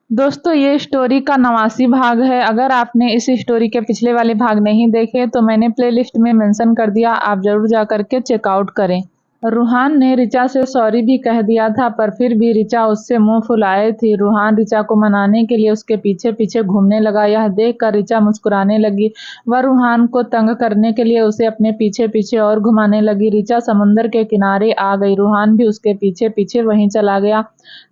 दोस्तों ये स्टोरी का 89 भाग है। अगर आपने इस स्टोरी के पिछले वाले भाग नहीं देखे तो मैंने प्लेलिस्ट में मेंशन कर दिया, आप जरूर जा करके चेकआउट करें। रूहान ने रिचा से सॉरी भी कह दिया था, पर फिर भी रिचा उससे मुंह फुलाए थी। रूहान रिचा को मनाने के लिए उसके पीछे पीछे घूमने लगा। यह देखकर रिचा मुस्कुराने लगी। वह रूहान को तंग करने के लिए उसे अपने पीछे पीछे और घुमाने लगी। रिचा समुंदर के किनारे आ गई। रूहान भी उसके पीछे पीछे वहीं चला गया।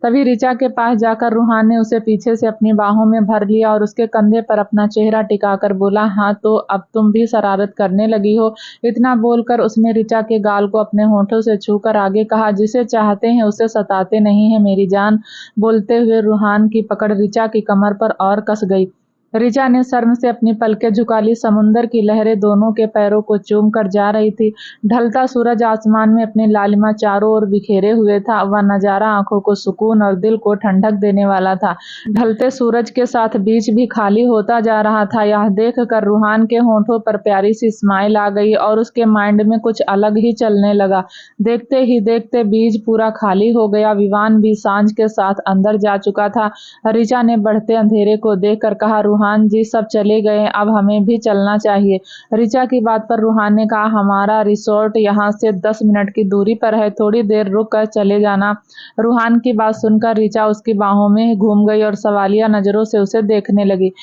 तभी रिचा के पास जाकर रूहान ने उसे पीछे से अपनी बाहों में भर लिया और उसके कंधे पर अपना चेहरा टिकाकर बोला, हाँ तो अब तुम भी शरारत करने लगी हो। इतना बोलकर उसने रिचा के गाल को अपने होठों से छूकर आगे कहा, जिसे चाहते हैं उसे सताते नहीं है मेरी जान। बोलते हुए रूहान की पकड़ रिचा की कमर पर और कस गई। रिचा ने शर्म से अपनी पलकें झुका ली। समुंदर की लहरें दोनों के पैरों को चूम कर जा रही थी। ढलता सूरज आसमान में अपनी लालिमा चारों ओर बिखेरे हुए था। वह नजारा आंखों को सुकून और दिल को ठंडक देने वाला था। ढलते सूरज के साथ बीच भी खाली होता जा रहा था। यह देखकर रूहान के होठों पर प्यारी सी स्माइल आ गई और उसके माइंड में कुछ अलग ही चलने लगा। देखते ही देखते बीच पूरा खाली हो गया। विवान भी सांझ के साथ अंदर जा चुका था। रिचा ने बढ़ते अंधेरे को देखकर कहा, रूहान जी सब चले गए, अब हमें भी चलना चाहिए। रिचा की बात पर रूहान ने कहा, हमारा रिसोर्ट यहाँ से 10 मिनट की दूरी पर है, थोड़ी देर रुक कर चले जाना। रूहान की बात सुनकर रिचा उसकी बाहों में घूम गई और सवालिया नजरों से उसे देखने लगी।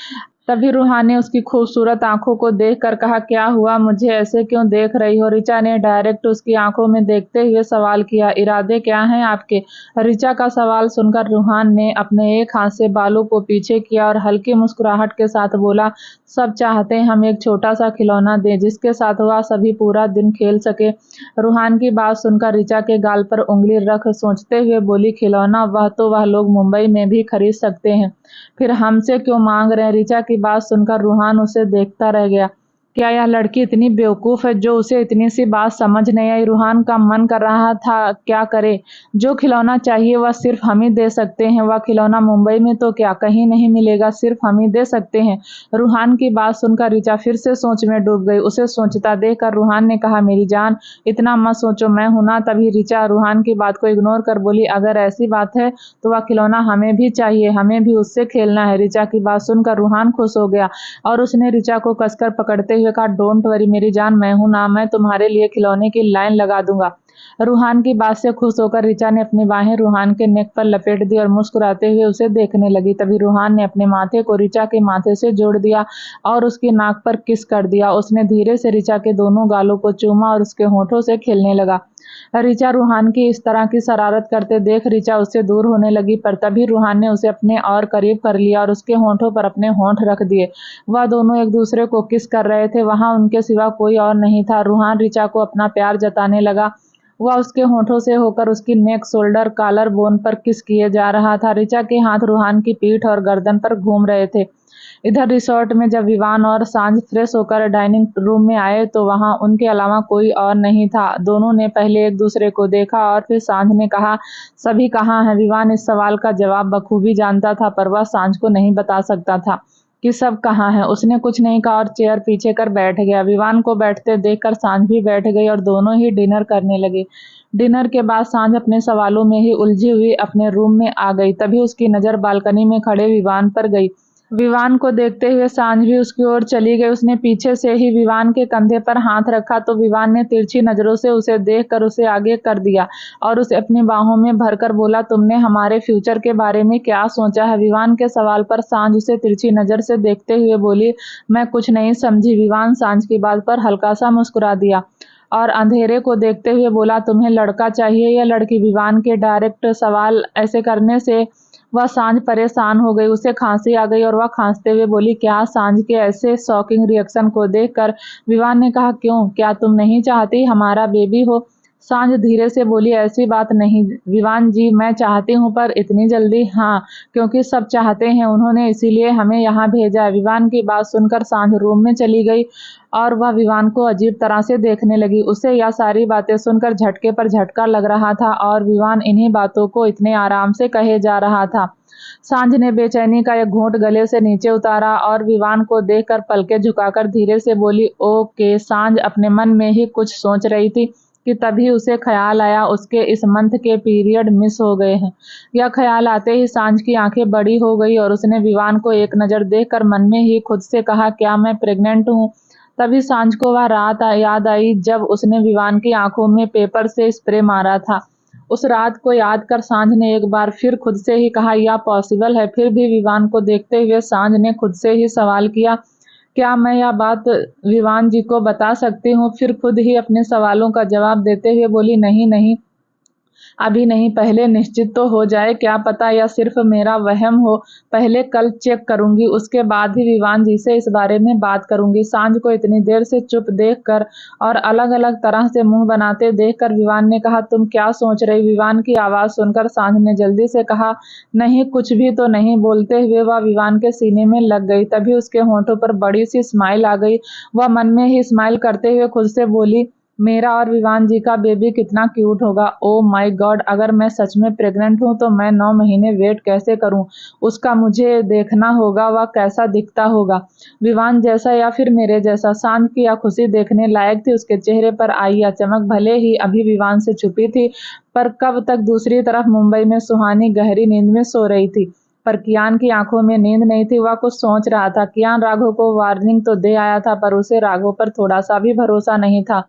तभी रूहान ने उसकी खूबसूरत आंखों को देखकर कहा, क्या हुआ, मुझे ऐसे क्यों देख रही हो। रिचा ने डायरेक्ट उसकी आंखों में देखते हुए सवाल किया, इरादे क्या हैं आपके। रिचा का सवाल सुनकर रूहान ने अपने एक हाथ से बालों को पीछे किया और हल्की मुस्कुराहट के साथ बोला, सब चाहते हैं हम एक छोटा सा खिलौना दें जिसके साथ वह सभी पूरा दिन खेल सके। रूहान की बात सुनकर रिचा के गाल पर उंगली रख सोचते हुए बोली, खिलौना, वह तो वह लोग मुंबई में भी खरीद सकते हैं, फिर हमसे क्यों मांग रहे हैं। रिचा की बात सुनकर रूहान उसे देखता रह गया। क्या यह लड़की इतनी बेवकूफ है जो उसे इतनी सी बात समझ नहीं आई। रूहान का मन कर रहा था क्या करे। जो खिलौना चाहिए वह सिर्फ हम ही दे सकते हैं। वह खिलौना मुंबई में तो क्या कहीं नहीं मिलेगा, सिर्फ हम ही दे सकते हैं। रूहान की बात सुनकर रिचा फिर से सोच में डूब गई। उसे सोचता देखकर रूहान ने कहा, मेरी जान इतना मत सोचो, मैं हूं ना। तभी रिचा रूहान की बात को इग्नोर कर बोली, अगर ऐसी बात है तो वह खिलौना हमें भी चाहिए, हमें भी उससे खेलना है। रिचा की बात सुनकर रूहान खुश हो गया और उसने रिचा को कसकर पकड़ते हुए कहा, डोंट वरी मेरी जान, मैं हूं ना, मैं तुम्हारे लिए खिलौने की लाइन लगा दूंगा। रूहान की बात से खुश होकर रिचा ने अपनी बाहें रूहान के नेक पर लपेट दी और मुस्कुराते हुए उसे देखने लगी। तभी रूहान ने अपने माथे को रिचा के माथे से जोड़ दिया और उसकी नाक पर किस कर दिया। उसने धीरे से रिचा के दोनों गालों को चूमा और उसके होठों से खेलने लगा। रिचा रूहान की इस तरह की शरारत करते देख रिचा उससे दूर होने लगी, पर तभी रूहान ने उसे अपने और करीब कर लिया और उसके होठों पर अपने होंठ रख दिए। वह दोनों एक दूसरे को किस कर रहे थे। वहां उनके सिवा कोई और नहीं था। रूहान रिचा को अपना प्यार जताने लगा। वह उसके होठों से होकर उसकी नेक, शोल्डर, कॉलर बोन पर किस किए जा रहा था। रिचा के हाथ रूहान की पीठ और गर्दन पर घूम रहे थे। इधर रिसोर्ट में जब विवान और सांझ फ्रेश होकर डाइनिंग रूम में आए तो वहां उनके अलावा कोई और नहीं था। दोनों ने पहले एक दूसरे को देखा और फिर सांझ ने कहा, सभी कहाँ हैं। विवान इस सवाल का जवाब बखूबी जानता था, पर वह सांझ को नहीं बता सकता था कि सब कहाँ हैं। उसने कुछ नहीं कहा और चेयर पीछे कर बैठ गया। विवान को बैठते देखकर सांझ भी बैठ गई और दोनों ही डिनर करने लगे। डिनर के बाद सांझ अपने सवालों में ही उलझी हुई अपने रूम में आ गई। तभी उसकी नजर बालकनी में खड़े विवान पर गई। विवान को देखते हुए सांझ भी उसकी ओर चली गई। उसने पीछे से ही विवान के कंधे पर हाथ रखा तो विवान ने तिरछी नजरों से उसे देखकर उसे आगे कर दिया और उसे अपनी बाहों में भरकर बोला, तुमने हमारे फ्यूचर के बारे में क्या सोचा है। विवान के सवाल पर सांझ उसे तिरछी नजर से देखते हुए बोली, मैं कुछ नहीं समझी। विवान सांझ की बात पर हल्का सा मुस्कुरा दिया और अंधेरे को देखते हुए बोला, तुम्हें लड़का चाहिए या लड़की। विवान के डायरेक्ट सवाल ऐसे करने से वह सांझ परेशान हो गई। उसे खांसी आ गई और वह खांसते हुए बोली, क्या। सांझ के ऐसे शॉकिंग रिएक्शन को देखकर विवान ने कहा, क्यों, क्या तुम नहीं चाहती हमारा बेबी हो। सांझ धीरे से बोली, ऐसी बात नहीं विवान जी, मैं चाहती हूँ पर इतनी जल्दी। हाँ, क्योंकि सब चाहते हैं, उन्होंने इसीलिए हमें यहाँ भेजा है। विवान की बात सुनकर सांझ रूम में चली गई और वह विवान को अजीब तरह से देखने लगी। उसे यह सारी बातें सुनकर झटके पर झटका लग रहा था और विवान इन्हीं बातों को इतने आराम से कहे जा रहा था। सांझ ने बेचैनी का एक घूंट गले से नीचे उतारा और विवान को देखकर पलकें झुकाकर धीरे से बोली, ओके। सांझ अपने मन में ही कुछ सोच रही थी कि तभी उसे ख्याल आया उसके इस मंथ के पीरियड मिस हो गए हैं। यह ख्याल आते ही सांझ की आंखें बड़ी हो गई और उसने विवान को एक नज़र देखकर मन में ही खुद से कहा, क्या मैं प्रेग्नेंट हूँ? तभी सांझ को वह रात याद आई जब उसने विवान की आंखों में पेपर से स्प्रे मारा था। उस रात को याद कर सांझ ने एक बार फिर खुद से ही कहा, यह पॉसिबल है? फिर भी विवान को देखते हुए सांझ ने खुद से ही सवाल किया, क्या मैं यह बात विवान जी को बता सकती हूँ? फिर खुद ही अपने सवालों का जवाब देते हुए बोली, नहीं नहीं, अभी नहीं, पहले निश्चित तो हो जाए, क्या पता यह सिर्फ मेरा वहम हो। पहले कल चेक करूंगी, उसके बाद ही विवान जी से इस बारे में बात करूंगी। सांझ को इतनी देर से चुप देखकर और अलग अलग तरह से मुंह बनाते देखकर विवान ने कहा, तुम क्या सोच रही? विवान की आवाज सुनकर सांझ ने जल्दी से कहा, नहीं कुछ भी तो नहीं। बोलते हुए वह विवान के सीने में लग गई। तभी उसके होंठों पर बड़ी सी स्माइल आ गई। वह मन में ही स्माइल करते हुए खुद से बोली, मेरा और विवान जी का बेबी कितना क्यूट होगा। ओ माय गॉड, अगर मैं सच में प्रेग्नेंट हूँ तो मैं 9 महीने वेट कैसे करूँ? उसका मुझे देखना होगा, वह कैसा दिखता होगा, विवान जैसा या फिर मेरे जैसा। सांझ की यह खुशी देखने लायक थी। उसके चेहरे पर आई यह चमक भले ही अभी विवान से छुपी थी, पर कब तक दूसरी तरफ मुंबई में सुहानी गहरी नींद में सो रही थी। पर कियान की आंखों में नींद नहीं थी, वह कुछ सोच रहा था। कियान राघव को वार्निंग तो दे आया था, पर उसे राघव पर थोड़ा सा भी भरोसा नहीं था।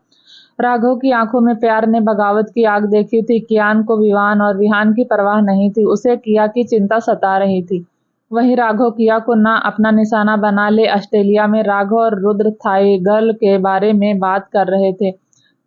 राघव की आंखों में प्यार ने बगावत की आग देखी थी। कियान को विवान और विहान की परवाह नहीं थी, उसे किया की चिंता सता रही थी। वहीं राघव किया को ना अपना निशाना बना ले। ऑस्ट्रेलिया में राघव और रुद्र थाई गर्ल के बारे में बात कर रहे थे।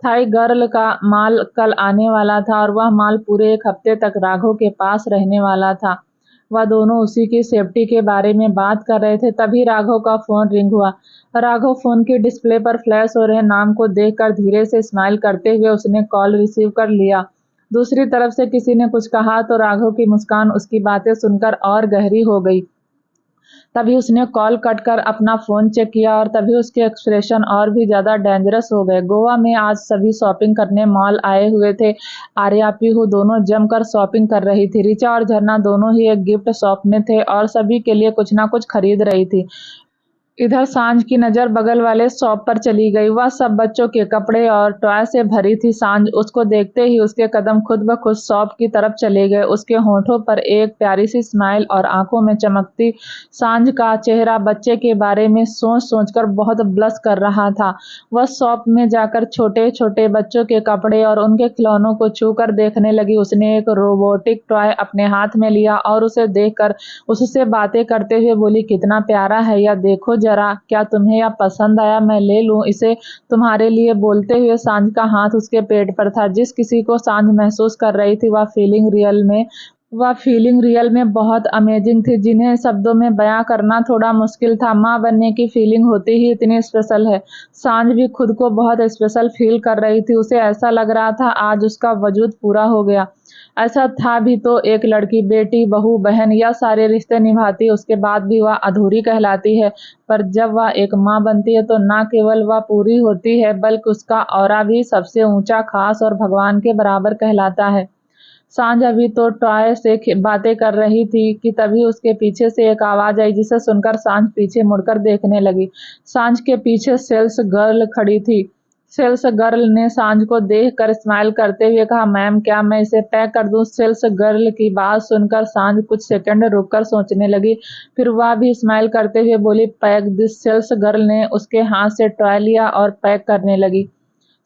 थाई गर्ल का माल कल आने वाला था और वह माल पूरे 1 हफ्ते तक राघव के पास रहने वाला था। वह दोनों उसी की सेफ्टी के बारे में बात कर रहे थे। तभी राघव का फोन रिंग हुआ। राघव फोन की डिस्प्ले पर फ्लैश हो रहे नाम को देखकर धीरे से स्माइल करते हुए उसने कॉल रिसीव कर लिया। दूसरी तरफ से किसी ने कुछ कहा तो राघव की मुस्कान उसकी बातें सुनकर और गहरी हो गई। तभी उसने कॉल कट कर अपना फोन चेक किया और तभी उसके एक्सप्रेशन और भी ज्यादा डेंजरस हो गए। गोवा में आज सभी शॉपिंग करने मॉल आए हुए थे। आर्या पीहू दोनों जमकर शॉपिंग कर रही थी। रिचा और झरना दोनों ही एक गिफ्ट शॉप में थे और सभी के लिए कुछ ना कुछ खरीद रही थी। इधर सांझ की नजर बगल वाले शॉप पर चली गई। वह सब बच्चों के कपड़े और टॉय से भरी थी। सांझ उसको देखते ही उसके कदम खुद ब खुद शॉप की तरफ चले गए। उसके होठों पर एक प्यारी सी स्माइल और आंखों में चमकती। सांझ का चेहरा बच्चे के बारे में सोच सोचकर बहुत ब्लश कर रहा था। वह शॉप में जाकर छोटे छोटे बच्चों के कपड़े और उनके खिलौनों को छूकर देखने लगी। उसने एक रोबोटिक टॉय अपने हाथ में लिया और उसे देखकर उससे बातें करते हुए बोली, कितना प्यारा है यह, देखो जरा, क्या तुम्हें यह पसंद आया? मैं ले लूं इसे तुम्हारे लिए? बोलते हुए सांझ का हाथ उसके पेट पर था। जिस किसी को सांझ महसूस कर रही थी वह फीलिंग रियल में बहुत अमेजिंग थी, जिन्हें शब्दों में बयां करना थोड़ा मुश्किल था। माँ बनने की फीलिंग होती ही इतनी स्पेशल है। सांझ भी खुद को बहुत स्पेशल फील कर रही थी। उसे ऐसा लग रहा था आज उसका वजूद पूरा हो गया। ऐसा था भी तो, एक लड़की, बेटी, बहू, बहन या सारे रिश्ते निभाती उसके बाद भी वह अधूरी कहलाती है। पर जब वह एक माँ बनती है तो न केवल वह पूरी होती है बल्कि उसका ऑरा भी सबसे ऊंचा, खास और भगवान के बराबर कहलाता है। सांझ अभी तो टॉय से बातें कर रही थी कि तभी उसके पीछे से एक आवाज आई, जिसे सुनकर सांझ पीछे मुड़कर देखने लगी। सांझ के पीछे सेल्स गर्ल खड़ी थी। सेल्स गर्ल ने सांझ को देखकर स्माइल करते हुए कहा, मैम क्या मैं इसे पैक कर दूं? सेल्स गर्ल की बात सुनकर सांझ कुछ सेकंड रुककर सोचने लगी। फिर वह भी स्माइल करते हुए बोली, पैक दिस। सेल्स गर्ल ने उसके हाथ से टॉय लिया और पैक करने लगी।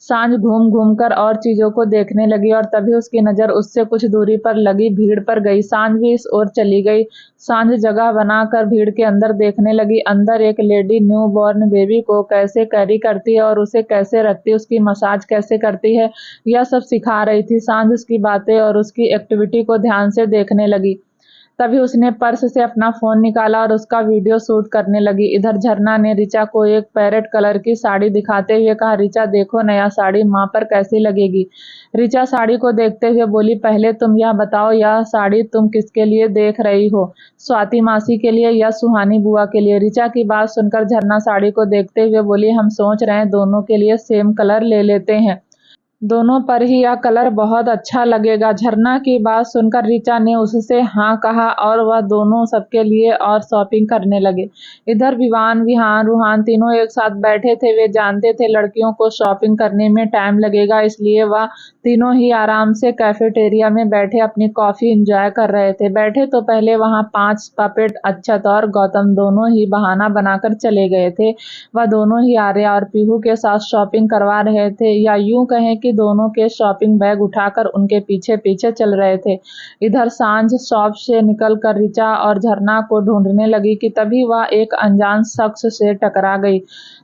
सांझ घूम घूम कर और चीजों को देखने लगी और तभी उसकी नजर उससे कुछ दूरी पर लगी भीड़ पर गई। सांझ भी इस ओर चली गई। सांझ जगह बनाकर भीड़ के अंदर देखने लगी। अंदर एक लेडी न्यू बॉर्न बेबी को कैसे कैरी करती है और उसे कैसे रखती है, उसकी मसाज कैसे करती है, यह सब सिखा रही थी। सांझ उसकी बातें और उसकी एक्टिविटी को ध्यान से देखने लगी। तभी उसने पर्स से अपना फोन निकाला और उसका वीडियो शूट करने लगी। इधर झरना ने रिचा को एक पैरेट कलर की साड़ी दिखाते हुए कहा, रिचा देखो नया साड़ी माँ पर कैसी लगेगी? रिचा साड़ी को देखते हुए बोली, पहले तुम यह बताओ यह साड़ी तुम किसके लिए देख रही हो? स्वाति मासी के लिए या सुहानी बुआ के लिए? रिचा की बात सुनकर झरना साड़ी को देखते हुए बोली, हम सोच रहे हैं दोनों के लिए सेम कलर ले लेते हैं। दोनों पर ही यह कलर बहुत अच्छा लगेगा। झरना की बात सुनकर ऋचा ने उससे हाँ कहा और वह दोनों सबके लिए और शॉपिंग करने लगे। इधर विवान, विहान, रूहान तीनों एक साथ बैठे थे। वे जानते थे लड़कियों को शॉपिंग करने में टाइम लगेगा, इसलिए वह तीनों ही आराम से कैफेटेरिया में बैठे अपनी कॉफी एंजॉय कर रहे थे। बैठे तो पहले वहां 5 पपेट अक्षत और गौतम दोनों ही बहाना बनाकर चले गए थे। वह दोनों ही आर्या और पीहू के साथ शॉपिंग करवा रहे थे, या यूं कहें कि दोनों के शॉपिंग बैग उठाकर उनके पीछे पीछे चल रहे थे। इधर सांझ शॉप से निकलकर ऋचा और झरना को ढूंढने लगी कि तभी वह एक अनजान शख्स से टकरा गई।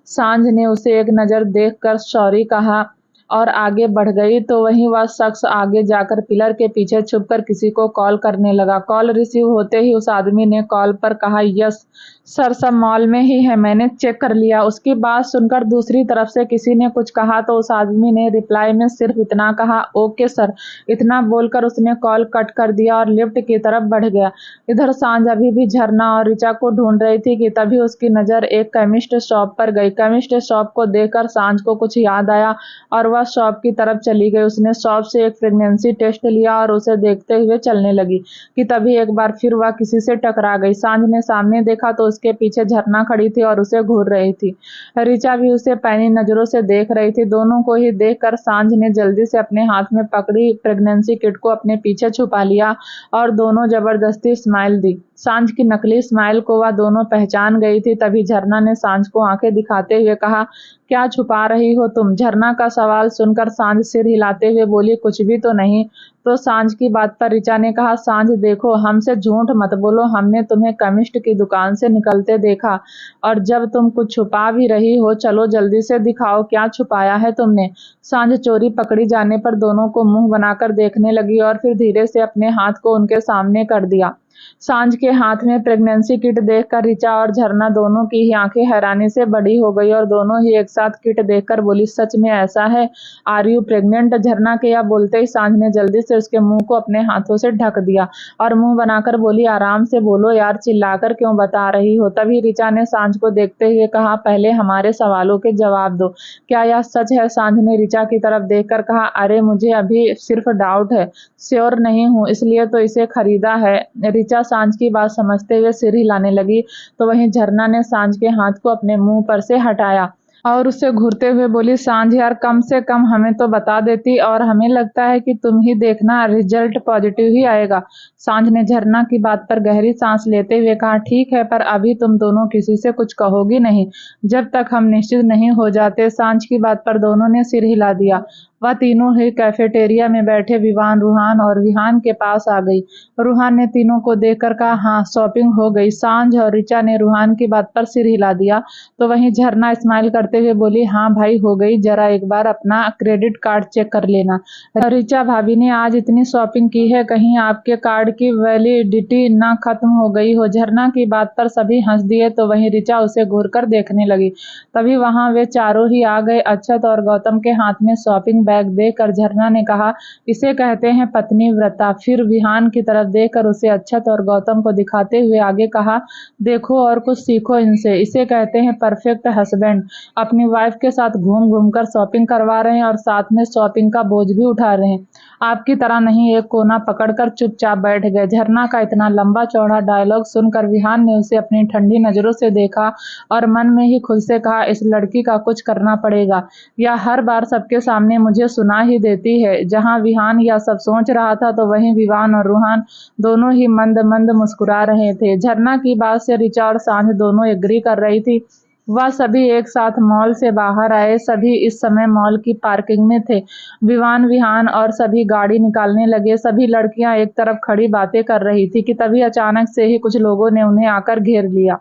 सांझ ने उसे एक नज़र देखकर सॉरी कहा और आगे बढ़ गई, तो वहीं वह शख्स आगे जाकर पिलर के पीछे छुपकर किसी को कॉल करने लगा। कॉल रिसीव होते ही उस आदमी ने कॉल पर कहा, यस सर, सब मॉल में ही है, मैंने चेक कर लिया। उसकी बात सुनकर दूसरी तरफ से किसी ने कुछ कहा तो उस आदमी ने रिप्लाई में सिर्फ इतना कहा, ओके सर। इतना बोलकर उसने कॉल कट कर दिया और लिफ्ट की तरफ बढ़ गया। इधर सांझ अभी भी झरना और ऋचा को ढूंढ रही थी कि तभी उसकी नज़र एक केमिस्ट शॉप पर गई। केमिस्ट शॉप को देखकर सांझ को कुछ याद आया और वह शॉप की तरफ चली गई। उसने शॉप से एक प्रेगनेंसी टेस्ट लिया और उसे देखते हुए चलने लगी कि तभी एक बार फिर वह किसी से टकरा गई। सांझ ने सामने देखा तो उसके पीछे झरना खड़ी थी और उसे घूर रही थी। ऋचा भी उसे पैनी नजरों से देख रही थी। दोनों को ही देखकर सांझ ने जल्दी से अपने हाथ में पकड़ी प्रेगनेंसी किट को अपने पीछे छुपा लिया और दोनों जबरदस्ती स्माइल दी। सांझ की नकली स्माइल को वह दोनों पहचान गई थी। तभी झरना ने सांझ को आंखें दिखाते हुए कहा, क्या छुपा रही हो तुम? झरना का सवाल सुनकर सांझ सिर हिलाते हुए बोली, कुछ भी तो नहीं। तो सांझ की बात पर ऋचा ने कहा, सांझ देखो, हमसे झूठ मत बोलो, हमने तुम्हें केमिस्ट की दुकान से निकलते देखा और जब तुम कुछ छुपा भी रही हो, चलो जल्दी से दिखाओ क्या छुपाया है तुमने। सांझ चोरी पकड़ी जाने पर दोनों को मुंह बनाकर देखने लगी और फिर धीरे से अपने हाथ को उनके सामने कर दिया। सांझ के हाथ में प्रेगनेंसी किट देखकर ऋचा और झरना दोनों की ही आंखें हैरानी से बड़ी हो गई और दोनों ही एक साथ किट देखकर बोली, सच में ऐसा है? Are you pregnant? झरना के यह बोलते ही सांझ ने जल्दी से उसके मुंह को अपने हाथों से ढक दिया और मुंह बनाकर बोली, आराम से बोलो यार, चिल्लाकर क्यों बता रही हो? तभी ऋचा ने सांझ को देखते हुए कहा, पहले हमारे सवालों के जवाब दो, क्या यह सच है? सांझ ने ऋचा की तरफ देखकर कहा, अरे मुझे अभी सिर्फ डाउट है, श्योर नहीं हूँ, इसलिए तो इसे खरीदा है। ऋचा सांझ की बात समझते हुए सिर हिलाने लगी, तो वहीं झरना ने सांझ के हाथ को अपने मुंह पर से हटाया और उसे घूरते हुए बोली, सांझ यार, कम से कम हमें तो बता देती, और हमें लगता है कि तुम ही देखना, रिजल्ट पॉजिटिव ही आएगा। सांझ ने झरना की बात पर गहरी सांस लेते हुए कहा, ठीक है, पर अभी तुम दोनों किसी से कुछ कहोगी नहीं जब तक हम निश्चित नहीं हो जाते। सांझ की बात पर दोनों ने सिर हिला दिया। वह तीनों ही कैफेटेरिया में बैठे विवान, रूहान और विहान के पास आ गई। रूहान ने तीनों को देखकर कहा, हाँ शॉपिंग हो गई। सांझ और ऋचा ने रूहान की बात पर सिर हिला दिया, तो वहीं झरना स्माइल करते हुए बोली, हाँ भाई हो गई, जरा एक बार अपना क्रेडिट कार्ड चेक कर लेना। ऋचा भाभी ने आज इतनी शॉपिंग की है, कहीं आपके कार्ड की वैलिडिटी ना खत्म हो गई हो। झरना की बात पर सभी हंस दिए, तो वहीं ऋचा उसे घूरकर देखने लगी। तभी वहां वे चारों ही आ गए। अक्षत और गौतम के हाथ में शॉपिंग बैग देखकर झरना ने कहा, इसे कहते हैं पत्नी व्रता। फिर विहान की तरफ देखकर उसे अक्षत और गौतम को दिखाते हुए आगे कहा, देखो और कुछ सीखो इनसे, इसे कहते हैं परफेक्ट हस्बैंड। अपनी वाइफ के साथ घूम घूम कर शॉपिंग करवा रहे हैं और साथ में शॉपिंग का बोझ भी उठा रहे हैं। आपकी तरह नहीं एक कोना पकड़कर चुपचाप बैठ गए। झरना का इतना लंबा चौड़ा डायलॉग सुनकर विहान ने उसे अपनी ठंडी नजरों से देखा और मन में ही खुद से कहा, इस लड़की का कुछ करना पड़ेगा, या हर बार सबके सामने मुझे सुना ही देती है। जहां विहान यह सब सोच रहा था, तो वहीं विवान और रूहान दोनों ही मंद मंद मुस्कुरा रहे थे। झरना की बात से ऋचा और सांझ दोनों एग्री कर रही थी। वह सभी एक साथ मॉल से बाहर आए। सभी इस समय मॉल की पार्किंग में थे। विवान, विहान और सभी गाड़ी निकालने लगे। सभी लड़कियां एक तरफ खड़ी बातें कर रही थी कि तभी अचानक से ही कुछ लोगों ने उन्हें आकर घेर लिया।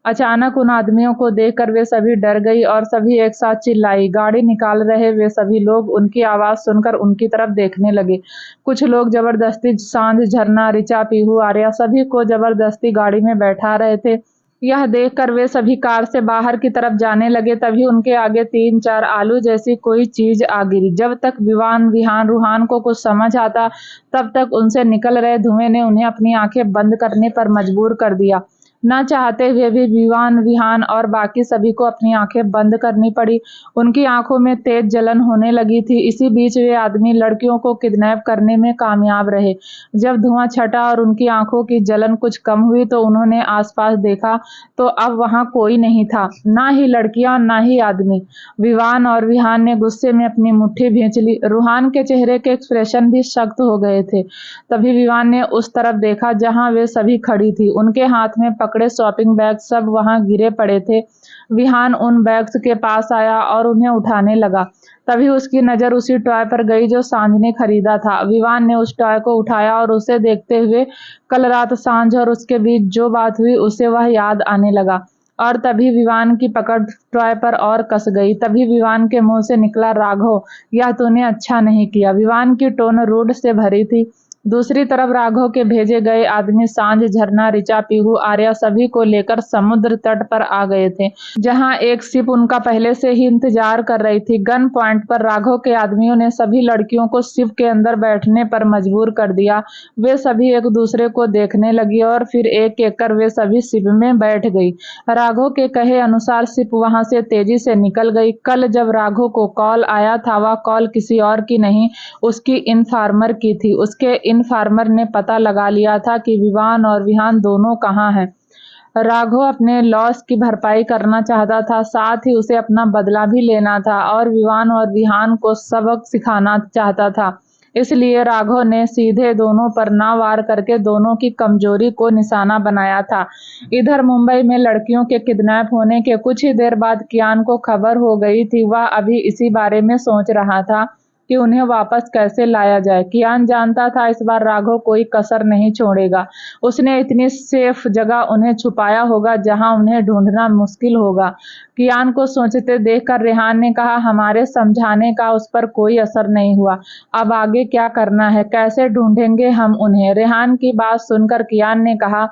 अचानक उन आदमियों को देखकर वे सभी डर गई और सभी एक साथ चिल्लाई। गाड़ी निकाल रहे वे सभी लोग उनकी आवाज सुनकर उनकी तरफ देखने लगे। कुछ लोग जबरदस्ती सांझ, झरना, ऋचा, पीहू, आर्या सभी को जबरदस्ती गाड़ी में बैठा रहे थे। यह देखकर वे सभी कार से बाहर की तरफ जाने लगे। तभी उनके आगे 3-4 आलू जैसी कोई चीज आ गिरी। जब तक विवान, विहान, रूहान को कुछ समझ आता, तब तक उनसे निकल रहे धुएं ने उन्हें अपनी आंखें बंद करने पर मजबूर कर दिया। न चाहते हुए भी विवान, विहान और बाकी सभी को अपनी आंखें बंद करनी पड़ी। उनकी आंखों में तेज जलन होने लगी थी। इसी बीच वे आदमी लड़कियों को किडनैप करने में कामयाब रहे। जब धुआं छटा और उनकी आंखों की जलन कुछ कम हुई तो उन्होंने आसपास देखा तो अब वहां कोई नहीं था, ना ही लड़कियां ना ही आदमी। विवान और विहान ने गुस्से में अपनी मुट्ठी भींच ली। रूहान के चेहरे के एक्सप्रेशन भी सख्त हो गए थे। तभी विवान ने उस तरफ देखा जहां वे सभी खड़ी थी। उनके हाथ में पकड़े शॉपिंग बैग सब वहां गिरे पड़े थे। विहान उन बैग्स के पास आया और उन्हें उठाने लगा। तभी उसकी नजर उसी टॉय पर गई जो सांझ ने खरीदा था। विवान ने उस टॉय को उठाया और उसे देखते हुए कल रात सांझ और उसके बीच जो बात हुई उसे वह याद आने लगा। और तभी विवान की पकड़ टॉय पर और कस गई। तभी विवान के मुंह से निकला, राघव, यह तूने अच्छा नहीं किया। विवान की टोन रूड से भरी थी। दूसरी तरफ राघव के भेजे गए आदमी सांझ, झरना, ऋचा, पीहू, आर्या सभी को लेकर समुद्र तट पर आ गए थे, जहां एक शिप उनका पहले से ही इंतजार कर रही थी। गन पॉइंट पर राघव के आदमियों ने सभी लड़कियों को शिप के अंदर बैठने पर मजबूर कर दिया। वे सभी एक दूसरे को देखने लगी और फिर एक एक कर वे सभी शिप में बैठ गई। राघव के कहे अनुसार शिप वहां से तेजी से निकल गई। कल जब राघव को कॉल आया था वह कॉल किसी और की नहीं, उसकी इन्फॉर्मर की थी। उसके इन्फॉर्मर ने पता लगा लिया था कि विवान और विहान दोनों कहाँ हैं। राघव अपने लॉस की भरपाई करना चाहता था, साथ ही उसे अपना बदला भी लेना था और विवान और विहान को सबक सिखाना चाहता था। इसलिए राघव ने सीधे दोनों पर ना वार करके दोनों की कमजोरी को निशाना बनाया था। इधर मुंबई में लड़कियों के किडनैप होने के कुछ ही देर बाद कियान को खबर हो गई थी। वह अभी इसी बारे में सोच रहा था कि उन्हें वापस कैसे लाया जाए। कियान जानता था इस बार राघव कोई कसर नहीं छोड़ेगा। उसने इतनी सेफ जगह उन्हें छुपाया होगा जहां उन्हें ढूंढना मुश्किल होगा। कियान को सोचते देखकर रेहान ने कहा, हमारे समझाने का उस पर कोई असर नहीं हुआ। अब आगे क्या करना है, कैसे ढूंढेंगे हम उन्हें? रेहान की बात सुनकर कियान ने कहा,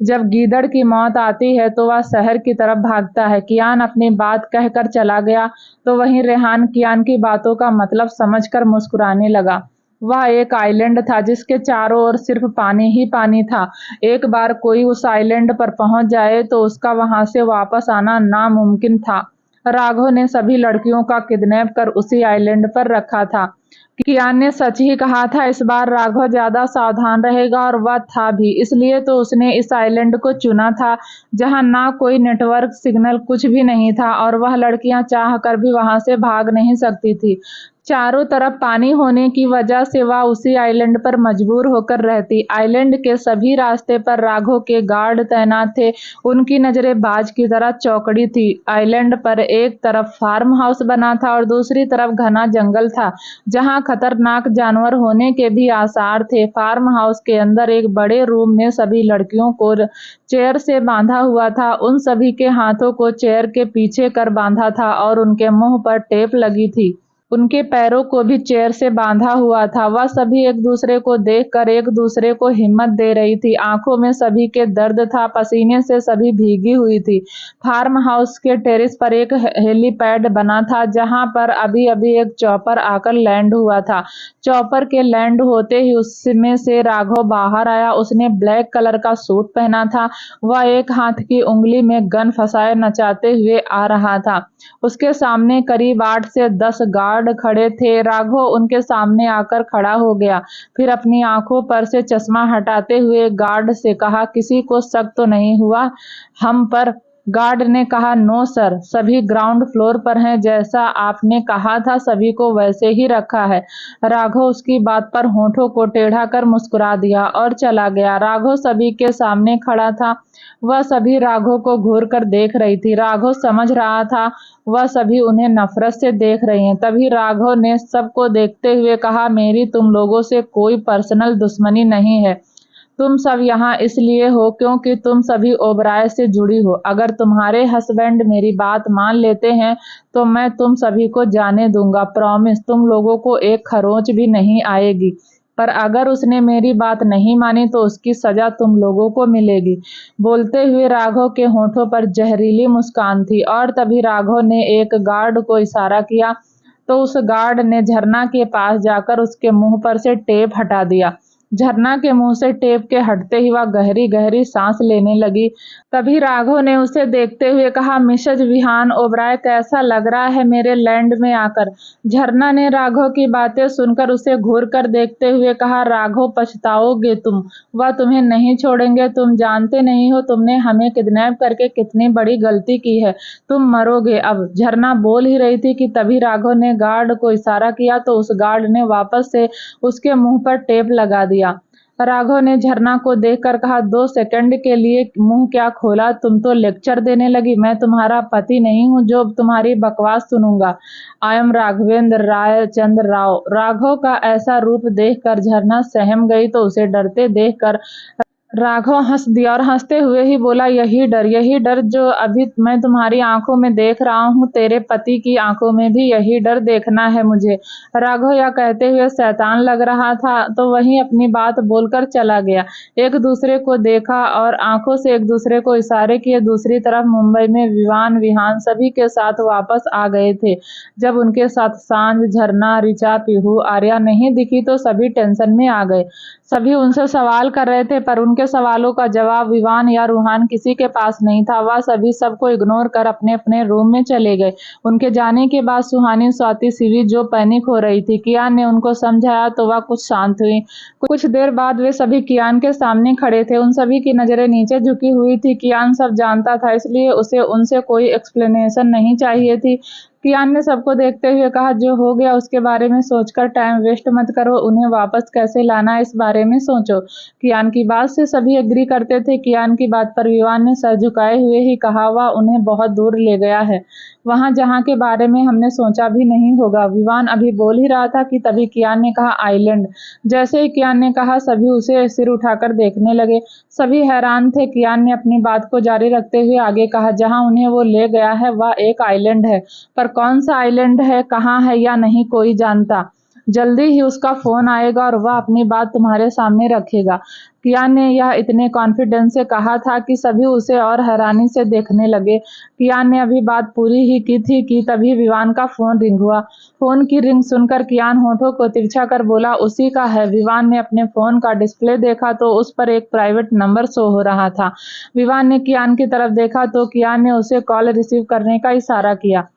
जब गीदड़ की मौत आती है तो वह शहर की तरफ भागता है। कियान अपनी बात कहकर चला गया तो वहीं रेहान कियान की बातों का मतलब समझकर मुस्कुराने लगा। वह एक आइलैंड था जिसके चारों ओर सिर्फ पानी ही पानी था। एक बार कोई उस आइलैंड पर पहुंच जाए तो उसका वहां से वापस आना नामुमकिन था। राघव ने सभी लड़कियों का किडनैप कर उसी आइलैंड पर रखा था। कियान ने सच ही कहा था। इस बार राघव ज्यादा सावधान रहेगा और वह था भी। इसलिए तो उसने इस आइलैंड को चुना था जहां ना कोई नेटवर्क सिग्नल कुछ भी नहीं था और वह लड़कियां चाह कर भी वहां से भाग नहीं सकती थी। चारों तरफ पानी होने की वजह से वह उसी आइलैंड पर मजबूर होकर रहती। आइलैंड के सभी रास्ते पर राघव के गार्ड तैनात थे। उनकी नजरें बाज की तरह चौकड़ी थी। आइलैंड पर एक तरफ फार्म हाउस बना था और दूसरी तरफ घना जंगल था जहां खतरनाक जानवर होने के भी आसार थे। फार्म हाउस के अंदर एक बड़े रूम में सभी लड़कियों को चेयर से बांधा हुआ था। उन सभी के हाथों को चेयर के पीछे कर बांधा था और उनके मुंह पर टेप लगी थी। उनके पैरों को भी चेयर से बांधा हुआ था। वह सभी एक दूसरे को देखकर एक दूसरे को हिम्मत दे रही थी। आंखों में सभी के दर्द था, पसीने से सभी भीगी हुई थी। फार्म हाउस के टेरेस पर एक हेलीपैड बना था जहां पर अभी अभी एक चॉपर आकर लैंड हुआ था। चॉपर के लैंड होते ही उसमें से राघव बाहर आया। उसने ब्लैक कलर का सूट पहना था। वह एक हाथ की उंगली में गन फंसाए नचाते हुए आ रहा था। उसके सामने करीब 8 से 10 गार्ड खड़े थे। राघव उनके सामने आकर खड़ा हो गया, फिर अपनी आंखों पर से चश्मा हटाते हुए गार्ड से कहा, किसी को शक तो नहीं हुआ हम पर? गार्ड ने कहा, नो सर, सभी ग्राउंड फ्लोर पर हैं। जैसा आपने कहा था सभी को वैसे ही रखा है। राघव उसकी बात पर होठों को टेढ़ा कर मुस्कुरा दिया और चला गया। राघव सभी के सामने खड़ा था। वह सभी राघव को घूर कर देख रही थी। राघव समझ रहा था वह सभी उन्हें नफरत से देख रही हैं। तभी राघव ने सबको देखते हुए कहा, मेरी तुम लोगों से कोई पर्सनल दुश्मनी नहीं है। तुम सब यहाँ इसलिए हो क्योंकि तुम सभी ओबराय से जुड़ी हो। अगर तुम्हारे हस्बैंड मेरी बात मान लेते हैं तो मैं तुम सभी को जाने दूंगा। प्रॉमिस, तुम लोगों को एक खरोंच भी नहीं आएगी। पर अगर उसने मेरी बात नहीं मानी तो उसकी सजा तुम लोगों को मिलेगी। बोलते हुए राघव के होठों पर जहरीली मुस्कान थी। और तभी राघव ने एक गार्ड को इशारा किया तो उस गार्ड ने झरना के पास जाकर उसके मुंह पर से टेप हटा दिया। झरना के मुंह से टेप के हटते ही वह गहरी गहरी सांस लेने लगी। तभी राघव ने उसे देखते हुए कहा, मिसेज विहान ओबराय, कैसा लग रहा है मेरे लैंड में आकर। झरना ने राघव की बातें सुनकर उसे घूर कर देखते हुए कहा, राघव पछताओगे तुम, वह तुम्हें नहीं छोड़ेंगे। तुम जानते नहीं हो तुमने हमें किडनैप करके कितनी बड़ी गलती की है। तुम मरोगे अब। झरना बोल ही रही थी कि तभी राघव ने गार्ड को इशारा किया तो उस गार्ड ने वापस से उसके मुंह पर टेप लगा दिया। राघव ने झरना को देखकर कहा, 2 सेकंड के लिए मुंह क्या खोला, तुम तो लेक्चर देने लगी। मैं तुम्हारा पति नहीं हूँ जो तुम्हारी बकवास सुनूंगा। आई एम राघवेंद्र राय चंद्र राव। राघव का ऐसा रूप देखकर झरना सहम गई तो उसे डरते देखकर राघव हंस दिया और हंसते हुए ही बोला, यही डर जो अभी मैं तुम्हारी आंखों में देख रहा हूँ, तेरे पति की आंखों में भी यही डर देखना है मुझे। राघव यह कहते हुए शैतान लग रहा था तो वहीं अपनी बात बोलकर चला गया। एक दूसरे को देखा और आंखों से एक दूसरे को इशारे किए दूसरी तरफ मुंबई में विवान विहान सभी के साथ वापस आ गए थे। जब उनके साथ सांझ, झरना, ऋचा, पीहू, आर्या नहीं दिखी तो सभी टेंशन में आ गए। सभी उनसे सवाल कर रहे थे पर उनके सवालों का जवाब विवान या रूहान किसी के पास नहीं था। वह सभी सबको इग्नोर कर अपने अपने रूम में चले गए। उनके जाने के बाद सुहानी, स्वाति, शिवी जो पैनिक हो रही थी, कियान ने उनको समझाया तो वह कुछ शांत हुई। कुछ देर बाद वे सभी कियान के सामने खड़े थे। उन सभी की नजरें नीचे झुकी हुई थी। कियान सब जानता था इसलिए उसे उनसे कोई एक्सप्लेनेशन नहीं चाहिए थी। कियान ने सबको देखते हुए कहा, जो हो गया उसके बारे में सोचकर टाइम वेस्ट मत करो, उन्हें वापस कैसे लाना इस बारे में सोचो। कियान की बात से सभी एग्री करते थे। कियान की बात पर विवान ने सर झुकाए हुए ही कहा, वह उन्हें बहुत दूर ले गया है, वहां जहां के बारे में हमने सोचा भी नहीं होगा। विवान अभी बोल ही रहा था कि तभी कियान ने कहा, आइलैंड। जैसे ही कियान ने कहा सभी उसे सिर उठाकर देखने लगे। सभी हैरान थे। कियान ने अपनी बात को जारी रखते हुए आगे कहा, जहां उन्हें वो ले गया है वह एक आइलैंड है, पर कौन सा आइलैंड है, कहाँ है या नहीं कोई जानता। जल्दी ही उसका फोन आएगा और वह अपनी बात तुम्हारे सामने रखेगा। कियान ने यह इतने कॉन्फिडेंस से कहा था कि सभी उसे और हैरानी से देखने लगे। कियान ने अभी बात पूरी ही की थी कि तभी विवान का फोन रिंग हुआ। फोन की रिंग सुनकर कियान होठों को तिरछा कर बोला, उसी का है। विवान ने अपने फोन का डिस्प्ले देखा तो उस पर एक प्राइवेट नंबर शो हो रहा था। विवान ने कियान की तरफ देखा तो कियान ने उसे कॉल रिसीव करने का इशारा किया।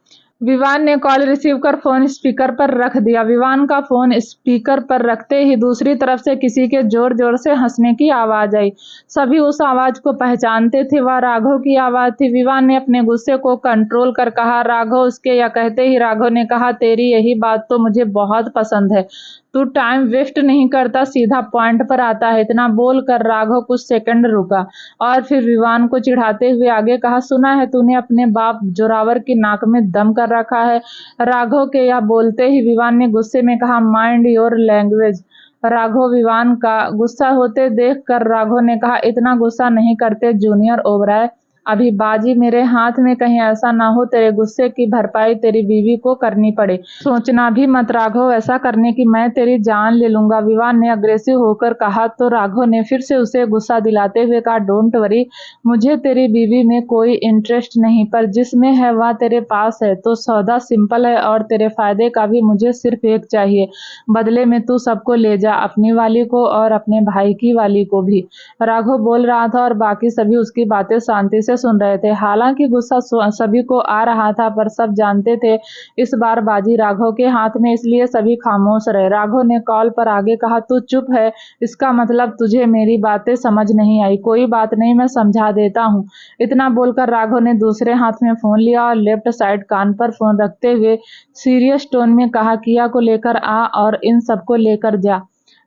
विवान ने कॉल रिसीव कर फोन स्पीकर पर रख दिया। विवान का फोन स्पीकर पर रखते ही दूसरी तरफ से किसी के जोर जोर से हंसने की आवाज आई। सभी उस आवाज को पहचानते थे, वह राघव की आवाज थी। विवान ने अपने गुस्से को कंट्रोल कर कहा, राघव। उसके या कहते ही राघव ने कहा, तेरी यही बात तो मुझे बहुत पसंद है, तू टाइम वेस्ट नहीं करता, सीधा पॉइंट पर आता है। इतना बोलकर राघव कुछ सेकंड रुका और फिर विवान को चिढ़ाते हुए आगे कहा, सुना है तूने अपने बाप जोरावर की नाक में दम कर रखा है। राघव के यह बोलते ही विवान ने गुस्से में कहा, mind your language. Raghav Vivaan का गुस्सा होते देख कर राघव ने कहा, इतना गुस्सा नहीं करते जूनियर ओबराय, अभी बाजी मेरे हाथ में, कहीं ऐसा ना हो तेरे गुस्से की भरपाई तेरी बीवी को करनी पड़े। सोचना भी मत राघव ऐसा करने की, मैं तेरी जान ले लूंगा। विवान ने अग्रेसिव होकर कहा तो राघव ने फिर से उसे गुस्सा दिलाते हुए कहा, डोंट वरी, मुझे तेरी बीवी में कोई इंटरेस्ट नहीं, पर जिसमें है वह तेरे पास है तो सौदा सिंपल है और तेरे फायदे का भी मुझे सिर्फ एक चाहिए। बदले में तू सबको ले जा, अपनी वाली को और अपने भाई की वाली को भी। राघव बोल रहा था और बाकी सभी उसकी बातें शांति से सुन रहे थे। हालांकि गुस्सा सभी को आ रहा था पर सब जानते थे इस बार बाजी राघव के हाथ में, इसलिए सभी खामोश रहे। राघव ने कॉल पर आगे कहा, तू चुप है, इसका मतलब तुझे मेरी बातें समझ नहीं आई। कोई बात नहीं, मैं समझा देता हूँ। इतना बोलकर राघव ने दूसरे हाथ में फोन लिया और लेफ्ट साइड कान पर फोन रखते हुए सीरियस टोन में कहा, किया को लेकर आ और इन सबको लेकर जा।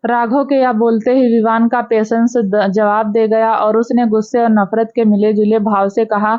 राघव के यह बोलते ही विवान का पेशेंस जवाब दे गया और उसने गुस्से और नफरत के मिले जुले भाव से कहा,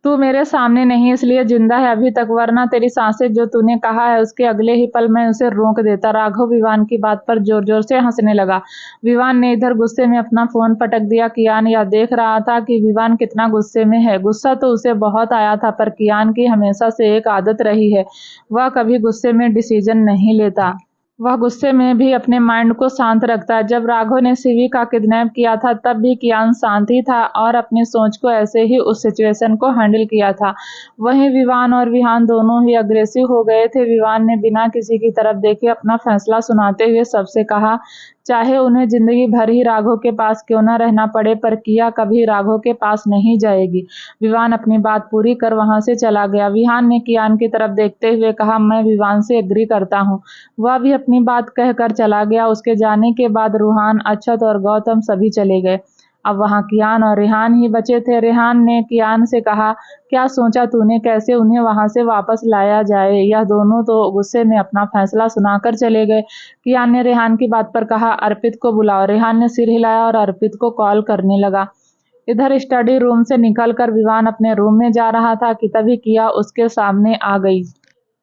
तू मेरे सामने नहीं इसलिए जिंदा है अभी तक, वरना तेरी सांसें जो तूने कहा है उसके अगले ही पल मैं उसे रोक देता। राघव विवान की बात पर जोर जोर से हंसने लगा। विवान ने इधर गुस्से में अपना फोन पटक दिया। कियान यह देख रहा था कि विवान कितना गुस्से में है। गुस्सा तो उसे बहुत आया था पर कियान की हमेशा से एक आदत रही है, वह कभी गुस्से में डिसीजन नहीं लेता, वह गुस्से में भी अपने माइंड को शांत रखता है। जब राघव ने शिवी का किडनैप किया था तब भी कियान शांत ही था और अपनी सोच को ऐसे ही उस सिचुएशन को हैंडल किया था। वहीं विवान और विहान दोनों ही अग्रेसिव हो गए थे। विवान ने बिना किसी की तरफ देखे अपना फैसला सुनाते हुए सबसे कहा, चाहे उन्हें जिंदगी भर ही राघव के पास क्यों न रहना पड़े, पर किया कभी राघव के पास नहीं जाएगी। विवान अपनी बात पूरी कर वहां से चला गया। विहान ने कियान की तरफ देखते हुए कहा, मैं विवान से एग्री करता हूँ। वह भी अपनी बात कहकर चला गया। उसके जाने के बाद रूहान, अक्षत और गौतम सभी चले गए। अब वहां कियान और रेहान ही बचे थे। रेहान ने कियान से कहा, क्या सोचा तूने, कैसे उन्हें वहां से वापस लाया जाए? यह दोनों तो गुस्से में अपना फैसला सुनाकर चले गए। कियान ने रेहान की बात पर कहा, अर्पित को बुलाओ। रेहान ने सिर हिलाया और अर्पित को कॉल करने लगा। इधर स्टडी रूम से निकलकर विवान अपने रूम में जा रहा था कि तभी किया उसके सामने आ गई।